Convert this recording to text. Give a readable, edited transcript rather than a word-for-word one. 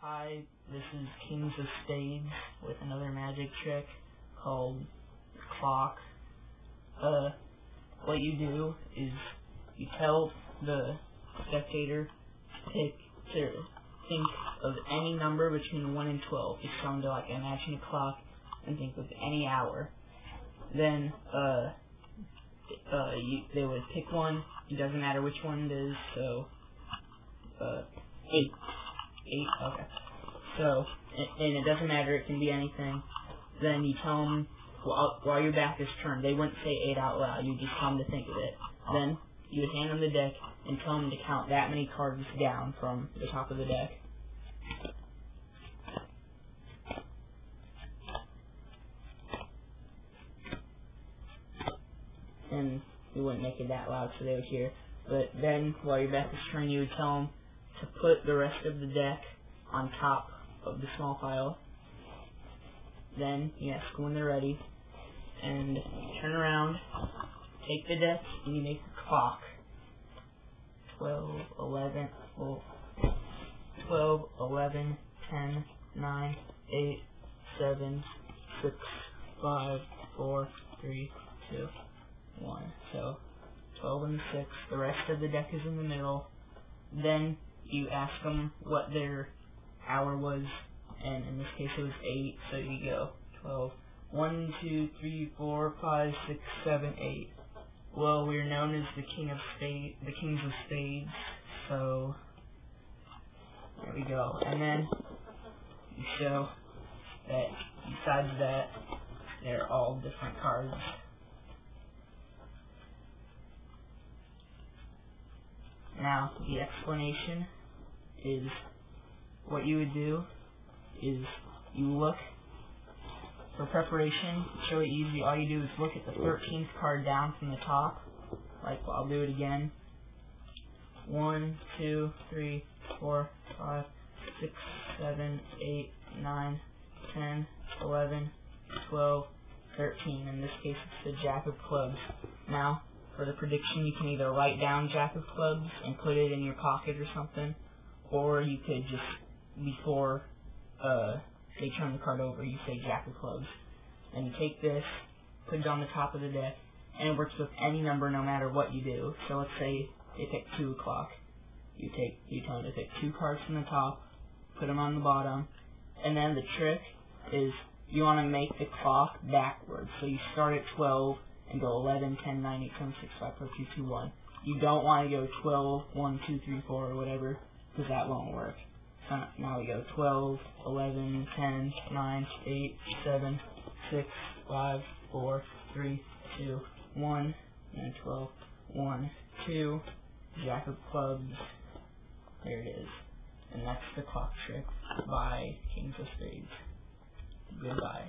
Hi, this is Kings of Spades with another magic trick called clock. What you do is you tell the spectator to think of any number between 1 and 12. Just tell them to imagine a clock and think of any hour. Then they would pick one. It doesn't matter which one it is. So 8. Okay. So, and it doesn't matter, it can be anything. Then you tell them, while your back is turned, they wouldn't say 8 out loud, you just tell them to think of it. Then, you would hand them the deck and tell them to count that many cards down from the top of the deck. And you wouldn't make it that loud so they would hear. But then, while your back is turned, you would tell them to put the rest of the deck on top of the small pile. Then you ask when they're ready, and turn around, take the deck, and you make a clock. 12, 11, 10, 9, 8, 7, 6, 5, 4, 3, 2, 1. So 12 and 6. The rest of the deck is in the middle. Then you ask them what their hour was, and in this case it was 8, so you go 12. 1, 2, 3, 4, 5, 6, 7, 8. Well, we're known as the Kings of Spades, so there we go. And then you show that besides that, they're all different cards. Now, the explanation is what you would do is you look for preparation. It's really easy. All you do is look at the 13th card down from the top. I'll do it again. 1, 2, 3, 4, 5, 6, 7, 8, 9, 10, 11, 12, 13. In this case, it's the Jack of Clubs. Now, for the prediction, you can either write down Jack of Clubs and put it in your pocket or something, or you could just, before they turn the card over, you say Jack of Clubs. And you take this, put it on the top of the deck, and it works with any number no matter what you do. So let's say they pick 2 o'clock. You tell them to pick 2 cards from the top, put them on the bottom, and then the trick is you want to make the clock backwards. So you start at 12 and go 11, 10, 9, 8, 7, 6, 5, 4, 3, 2, 1. You don't want to go 12, 1, 2, 3, 4, or whatever, because that won't work. So now we go 12, 11, 10, 9, 8, 7, 6, 5, 4, 3, 2, 1, and 12, 1, 2, Jack of Clubs. There it is. And that's the clock trick by Kings of Spades. Goodbye.